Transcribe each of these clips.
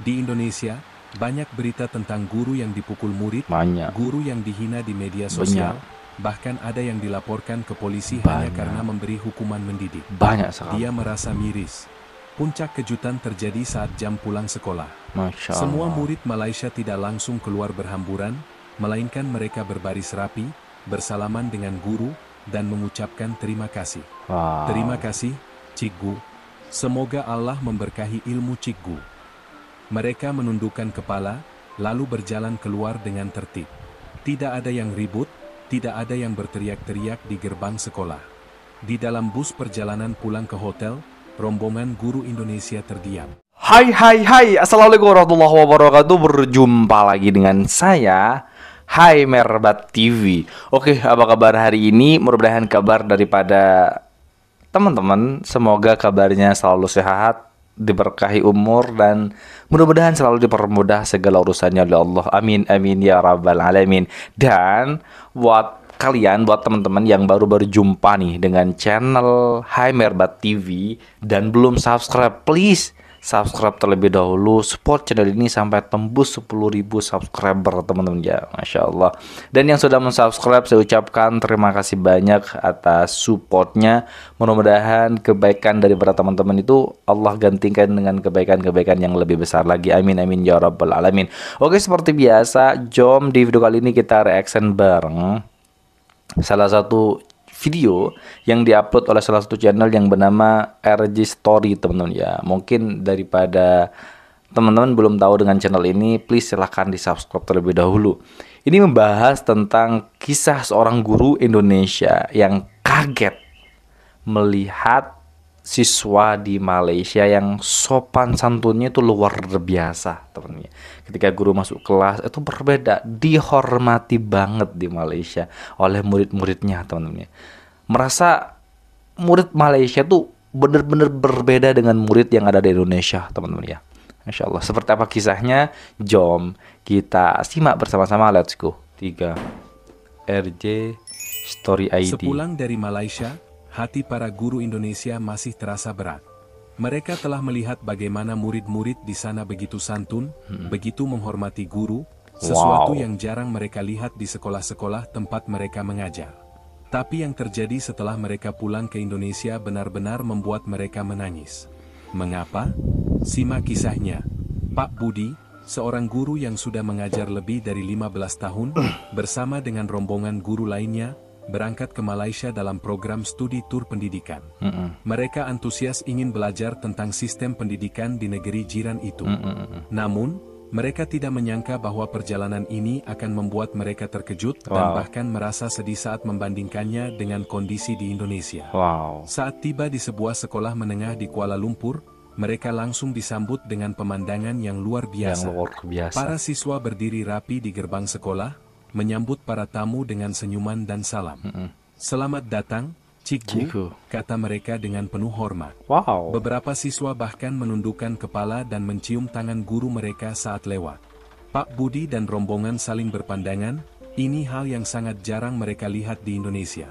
Di Indonesia, banyak berita tentang guru yang dipukul murid, Banyak. guru yang dihina di media Banyak. sosial, bahkan ada yang dilaporkan ke polisi hanya karena Banyak. memberi hukuman mendidik. Banyak sekali. Dia merasa miris. Puncak kejutan terjadi saat jam pulang sekolah. Masya Semua Allah. murid Malaysia tidak langsung keluar berhamburan, melainkan mereka berbaris rapi, bersalaman dengan guru, dan mengucapkan terima kasih. Terima Wow. kasih, Cikgu. Semoga Allah memberkahi ilmu Cikgu. Mereka menundukkan kepala, lalu berjalan keluar dengan tertib. Tidak ada yang ribut, tidak ada yang berteriak-teriak di gerbang sekolah. Di dalam bus perjalanan pulang ke hotel, rombongan guru Indonesia terdiam. Hai, Assalamualaikum warahmatullahi wabarakatuh. Berjumpa lagi dengan saya, Hai Merbat TV. Oke, apa kabar hari ini? Mudah-mudahan kabar daripada teman-teman, semoga kabarnya selalu sehat, diberkahi umur, dan mudah-mudahan selalu dipermudah segala urusannya oleh Allah. Amin, amin ya rabbal alamin. Dan buat kalian, buat teman-teman yang baru-baru jumpa nih dengan channel Hai Merbat TV dan belum subscribe, please subscribe terlebih dahulu, support channel ini sampai tembus 10.000 subscriber teman-teman ya, Masya Allah. Dan yang sudah mensubscribe, saya ucapkan terima kasih banyak atas supportnya. Mudah-mudahan kebaikan dari para teman-teman itu Allah gantikan dengan kebaikan-kebaikan yang lebih besar lagi, amin amin ya rabbal alamin. Oke, seperti biasa, jom di video kali ini kita reaction bareng salah satu video yang diupload oleh salah satu channel yang bernama RG Story teman-teman ya. Mungkin daripada teman-teman belum tahu dengan channel ini, please silahkan di subscribe terlebih dahulu. Ini membahas tentang kisah seorang guru Indonesia yang kaget melihat siswa di Malaysia yang sopan santunnya itu luar biasa teman-teman. Ketika guru masuk kelas itu berbeda, dihormati banget di Malaysia oleh murid-muridnya teman-teman. Merasa murid Malaysia tuh benar-benar berbeda dengan murid yang ada di Indonesia teman-teman ya. Masya Allah. Seperti apa kisahnya? Jom kita simak bersama-sama. Let's go. 3 RJ Story ID. Sepulang dari Malaysia, hati para guru Indonesia masih terasa berat. Mereka telah melihat bagaimana murid-murid di sana begitu santun, begitu menghormati guru, sesuatu yang jarang mereka lihat di sekolah-sekolah tempat mereka mengajar. Tapi yang terjadi setelah mereka pulang ke Indonesia benar-benar membuat mereka menangis. Mengapa? Simak kisahnya. Pak Budi, seorang guru yang sudah mengajar lebih dari 15 tahun, bersama dengan rombongan guru lainnya, berangkat ke Malaysia dalam program studi tur pendidikan. Mereka antusias ingin belajar tentang sistem pendidikan di negeri jiran itu. Namun, mereka tidak menyangka bahwa perjalanan ini akan membuat mereka terkejut dan bahkan merasa sedih saat membandingkannya dengan kondisi di Indonesia. Saat tiba di sebuah sekolah menengah di Kuala Lumpur, mereka langsung disambut dengan pemandangan yang luar biasa. Para siswa berdiri rapi di gerbang sekolah, menyambut para tamu dengan senyuman dan salam. Selamat datang, Cikgu, kata mereka dengan penuh hormat. Beberapa siswa bahkan menundukkan kepala dan mencium tangan guru mereka saat lewat. Pak Budi dan rombongan saling berpandangan, ini hal yang sangat jarang mereka lihat di Indonesia.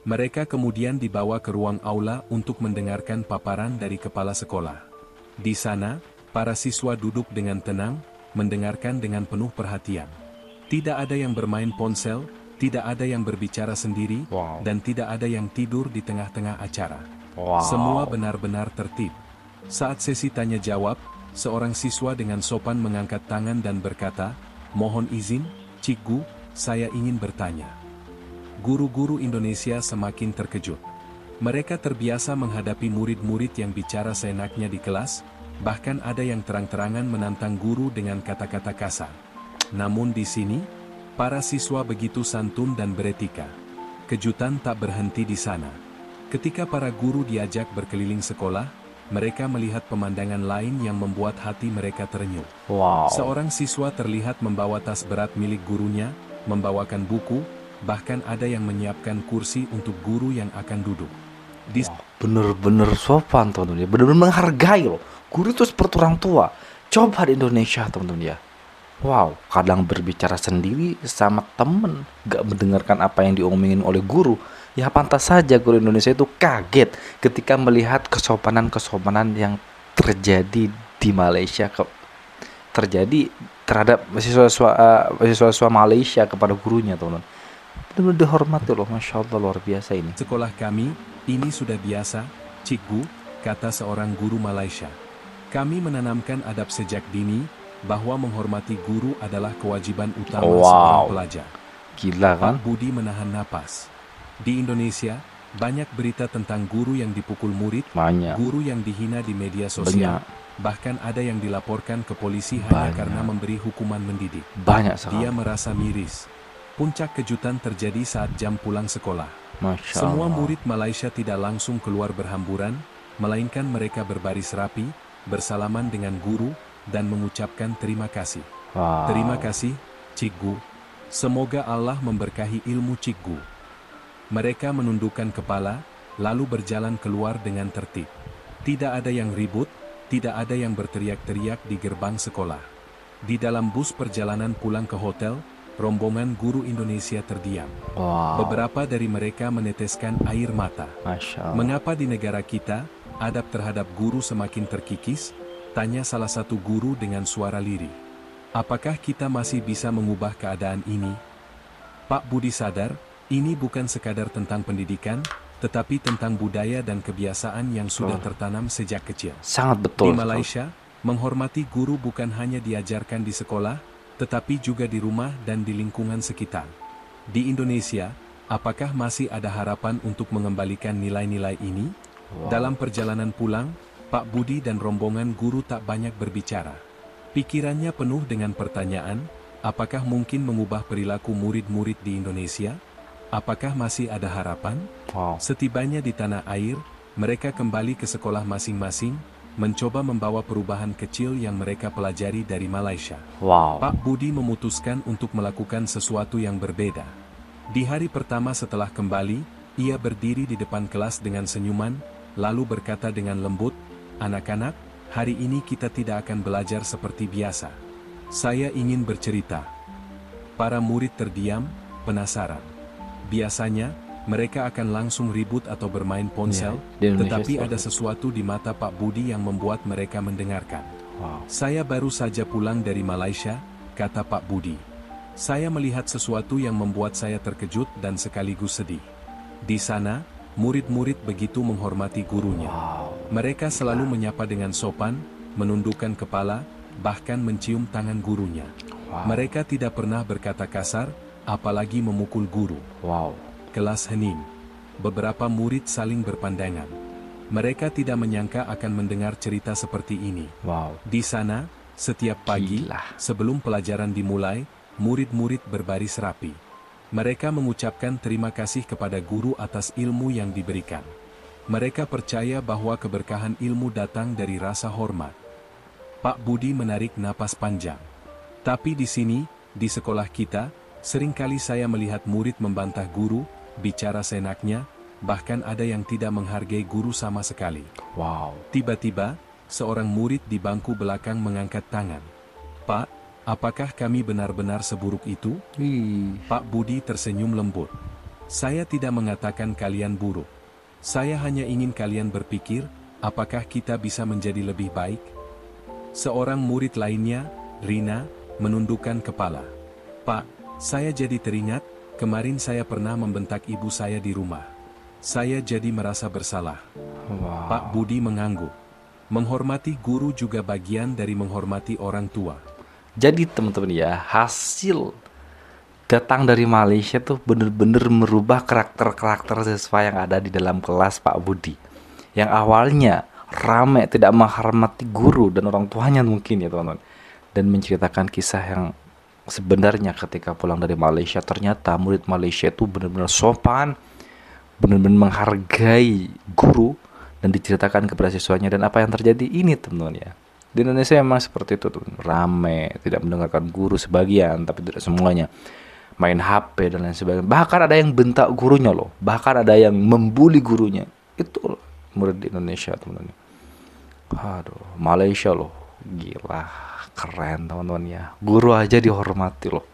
Mereka kemudian dibawa ke ruang aula untuk mendengarkan paparan dari kepala sekolah. Di sana, para siswa duduk dengan tenang, mendengarkan dengan penuh perhatian. Tidak ada yang bermain ponsel, tidak ada yang berbicara sendiri, dan tidak ada yang tidur di tengah-tengah acara. Semua benar-benar tertib. Saat sesi tanya jawab, seorang siswa dengan sopan mengangkat tangan dan berkata, "Mohon izin, Cikgu, saya ingin bertanya." Guru-guru Indonesia semakin terkejut. Mereka terbiasa menghadapi murid-murid yang bicara seenaknya di kelas, bahkan ada yang terang-terangan menantang guru dengan kata-kata kasar. Namun di sini, para siswa begitu santun dan beretika. Kejutan tak berhenti di sana. Ketika para guru diajak berkeliling sekolah, mereka melihat pemandangan lain yang membuat hati mereka terenyuh. Seorang siswa terlihat membawa tas berat milik gurunya, membawakan buku, bahkan ada yang menyiapkan kursi untuk guru yang akan duduk. Bener-bener sopan teman-teman ya, bener-bener menghargai loh. Guru itu seperti orang tua. Coba di Indonesia teman-teman ya. Kadang berbicara sendiri sama temen, gak mendengarkan apa yang diomongin oleh guru. Ya pantas saja guru Indonesia itu kaget ketika melihat kesopanan-kesopanan yang terjadi di Malaysia. terjadi terhadap mahasiswa Malaysia kepada gurunya, teman-teman. Benar-benar dihormati loh, Masya Allah, luar biasa ini. Sekolah kami, ini sudah biasa, cikgu, kata seorang guru Malaysia. Kami menanamkan adab sejak dini, bahwa menghormati guru adalah kewajiban utama seorang pelajar. Gila kan? Pak Budi menahan napas. Di Indonesia, banyak berita tentang guru yang dipukul murid, guru yang dihina di media sosial, bahkan ada yang dilaporkan ke polisi hanya karena memberi hukuman mendidik. Banyak sekali. Dia merasa miris. Puncak kejutan terjadi saat jam pulang sekolah. Masya Semua Allah. murid Malaysia tidak langsung keluar berhamburan, melainkan mereka berbaris rapi, bersalaman dengan guru, dan mengucapkan terima kasih. Wow. Terima kasih, cikgu. Semoga Allah memberkahi ilmu cikgu. Mereka menundukkan kepala, lalu berjalan keluar dengan tertib. Tidak ada yang ribut, tidak ada yang berteriak-teriak di gerbang sekolah. Di dalam bus perjalanan pulang ke hotel, rombongan guru Indonesia terdiam. Wow. Beberapa dari mereka meneteskan air mata. Masya Allah. Mengapa di negara kita, adab terhadap guru semakin terkikis? Tanya salah satu guru dengan suara lirih. Apakah kita masih bisa mengubah keadaan ini? Pak Budi sadar, ini bukan sekadar tentang pendidikan, tetapi tentang budaya dan kebiasaan yang sudah tertanam sejak kecil. Sangat betul. Di Malaysia, menghormati guru bukan hanya diajarkan di sekolah, tetapi juga di rumah dan di lingkungan sekitar. Di Indonesia, apakah masih ada harapan untuk mengembalikan nilai-nilai ini? Dalam perjalanan pulang, Pak Budi dan rombongan guru tak banyak berbicara. Pikirannya penuh dengan pertanyaan, apakah mungkin mengubah perilaku murid-murid di Indonesia? Apakah masih ada harapan? Setibanya di tanah air, mereka kembali ke sekolah masing-masing, mencoba membawa perubahan kecil yang mereka pelajari dari Malaysia. Pak Budi memutuskan untuk melakukan sesuatu yang berbeda. Di hari pertama setelah kembali, ia berdiri di depan kelas dengan senyuman, lalu berkata dengan lembut, "Anak-anak, hari ini kita tidak akan belajar seperti biasa. Saya ingin bercerita." Para murid terdiam, penasaran. Biasanya, mereka akan langsung ribut atau bermain ponsel, tetapi ada sesuatu di mata Pak Budi yang membuat mereka mendengarkan. "Saya baru saja pulang dari Malaysia," kata Pak Budi. "Saya melihat sesuatu yang membuat saya terkejut dan sekaligus sedih. Di sana, murid-murid begitu menghormati gurunya. Mereka selalu menyapa dengan sopan, menundukkan kepala, bahkan mencium tangan gurunya. Mereka tidak pernah berkata kasar, apalagi memukul guru." Kelas hening. Beberapa murid saling berpandangan. Mereka tidak menyangka akan mendengar cerita seperti ini. Di sana, setiap pagi, sebelum pelajaran dimulai, murid-murid berbaris rapi. Mereka mengucapkan terima kasih kepada guru atas ilmu yang diberikan. Mereka percaya bahwa keberkahan ilmu datang dari rasa hormat. Pak Budi menarik napas panjang. "Tapi di sini, di sekolah kita, seringkali saya melihat murid membantah guru, bicara seenaknya, bahkan ada yang tidak menghargai guru sama sekali." Tiba-tiba, seorang murid di bangku belakang mengangkat tangan. "Pak, apakah kami benar-benar seburuk itu?" Pak Budi tersenyum lembut. "Saya tidak mengatakan kalian buruk. Saya hanya ingin kalian berpikir, apakah kita bisa menjadi lebih baik?" Seorang murid lainnya, Rina, menundukkan kepala. "Pak, saya jadi teringat, kemarin saya pernah membentak ibu saya di rumah. Saya jadi merasa bersalah." Pak Budi mengangguk. Menghormati guru juga bagian dari menghormati orang tua. Jadi teman-teman ya, hasil datang dari Malaysia tuh bener-bener merubah karakter-karakter siswa yang ada di dalam kelas Pak Budi. Yang awalnya rame, tidak menghormati guru dan orang tuanya mungkin ya teman-teman. Dan menceritakan kisah yang sebenarnya ketika pulang dari Malaysia, ternyata murid Malaysia itu benar-benar sopan, benar-benar menghargai guru, dan diceritakan kepada siswanya. Dan apa yang terjadi ini teman-teman ya, di Indonesia memang seperti itu tuh, rame, tidak mendengarkan guru sebagian, tapi tidak semuanya, main HP dan lain sebagainya. Bahkan ada yang bentak gurunya loh, bahkan ada yang membuli gurunya. Itu murid di Indonesia teman-teman. Aduh, Malaysia loh, gila, keren teman-teman ya. Guru aja dihormati loh.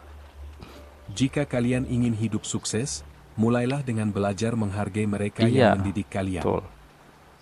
Jika kalian ingin hidup sukses, mulailah dengan belajar menghargai mereka yang mendidik kalian. Betul.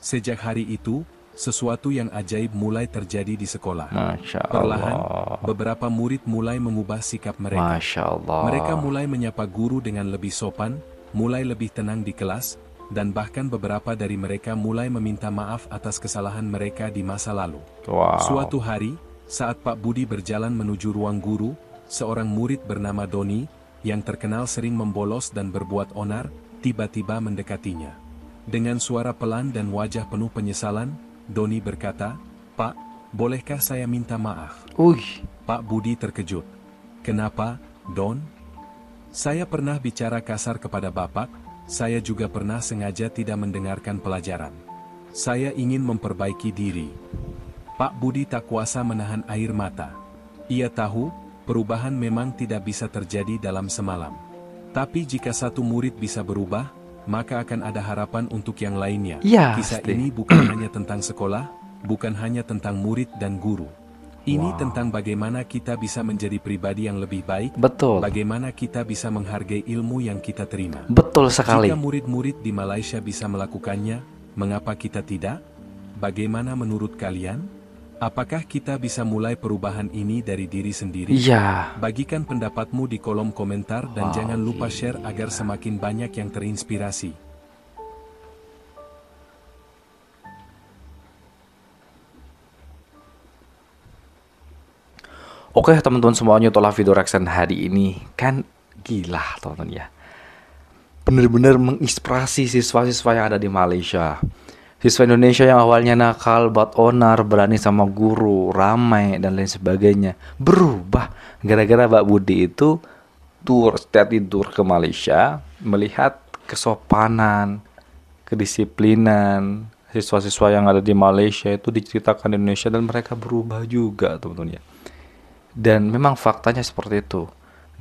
Sejak hari itu, sesuatu yang ajaib mulai terjadi di sekolah. Masya Perlahan, Allah. beberapa murid mulai mengubah sikap mereka. Masya Allah. Mereka mulai menyapa guru dengan lebih sopan, mulai lebih tenang di kelas, dan bahkan beberapa dari mereka mulai meminta maaf atas kesalahan mereka di masa lalu. Wow. Suatu hari, saat Pak Budi berjalan menuju ruang guru, seorang murid bernama Doni, yang terkenal sering membolos dan berbuat onar, tiba-tiba mendekatinya. Dengan suara pelan dan wajah penuh penyesalan, Doni berkata, "Pak, bolehkah saya minta maaf?" Pak Budi terkejut. "Kenapa, Don?" "Saya pernah bicara kasar kepada Bapak, saya juga pernah sengaja tidak mendengarkan pelajaran. Saya ingin memperbaiki diri." Pak Budi tak kuasa menahan air mata. Ia tahu, perubahan memang tidak bisa terjadi dalam semalam. Tapi jika satu murid bisa berubah, maka akan ada harapan untuk yang lainnya. Ya, Kisah pasti. ini bukan hanya tentang sekolah, bukan hanya tentang murid dan guru. Ini tentang bagaimana kita bisa menjadi pribadi yang lebih baik, Betul. bagaimana kita bisa menghargai ilmu yang kita terima. Betul sekali. Jika murid-murid di Malaysia bisa melakukannya, mengapa kita tidak? Bagaimana menurut kalian? Apakah kita bisa mulai perubahan ini dari diri sendiri? Iya. Bagikan pendapatmu di kolom komentar dan Wow, jangan lupa gila. share agar semakin banyak yang terinspirasi. Oke teman-teman semuanya, itulah video reaction hari ini. Kan gila teman-teman ya. Bener-bener menginspirasi siswa-siswa yang ada di Malaysia. Siswa Indonesia yang awalnya nakal, buat onar, berani sama guru, ramai dan lain sebagainya, berubah gara-gara Pak Budi itu study tour ke Malaysia, melihat kesopanan, kedisiplinan siswa-siswa yang ada di Malaysia itu diceritakan di Indonesia, dan mereka berubah juga teman-teman ya. Dan memang faktanya seperti itu.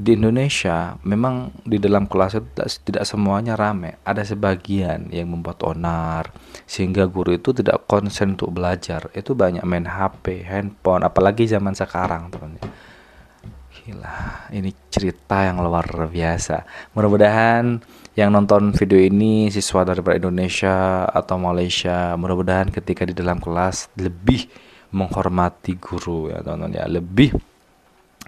Di Indonesia, memang di dalam kelas itu tidak semuanya ramai. Ada sebagian yang membuat onar, sehingga guru itu tidak konsen untuk belajar. Itu banyak main HP, handphone, apalagi zaman sekarang, teman. Gila, ini cerita yang luar biasa. Mudah-mudahan yang nonton video ini siswa daripada Indonesia atau Malaysia, mudah-mudahan ketika di dalam kelas lebih menghormati guru ya teman-teman ya, lebih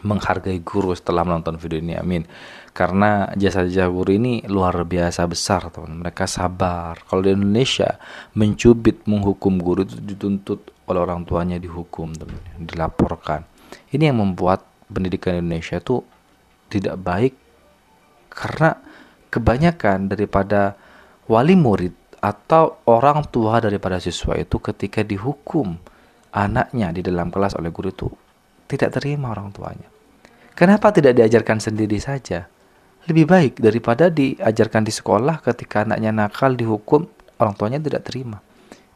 menghargai guru setelah menonton video ini, amin. Karena jasa-jasa guru ini luar biasa besar teman, mereka sabar. Kalau di Indonesia mencubit, menghukum guru itu dituntut oleh orang tuanya, dihukum teman, dilaporkan. Ini yang membuat pendidikan Indonesia itu tidak baik, karena kebanyakan daripada wali murid atau orang tua daripada siswa itu ketika dihukum anaknya di dalam kelas oleh guru itu tidak terima orang tuanya. Kenapa tidak diajarkan sendiri saja? Lebih baik daripada diajarkan di sekolah, ketika anaknya nakal dihukum, orang tuanya tidak terima.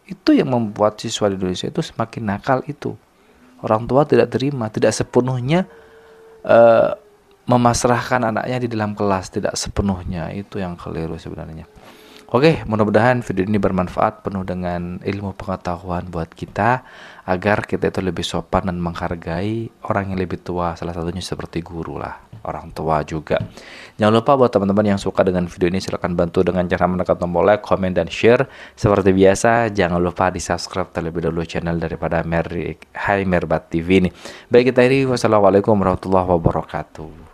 Itu yang membuat siswa di Indonesia itu semakin nakal itu. Orang tua tidak terima, tidak sepenuhnya memasrahkan anaknya di dalam kelas, tidak sepenuhnya. Itu yang keliru sebenarnya. Oke, mudah-mudahan video ini bermanfaat, penuh dengan ilmu pengetahuan buat kita, agar kita itu lebih sopan dan menghargai orang yang lebih tua, salah satunya seperti guru lah, orang tua juga. Jangan lupa buat teman-teman yang suka dengan video ini, silahkan bantu dengan cara menekan tombol like, komen, dan share. Seperti biasa, jangan lupa di subscribe terlebih dahulu channel daripada Hai Merbat TV ini. Baik, kita ini wassalamualaikum warahmatullahi wabarakatuh.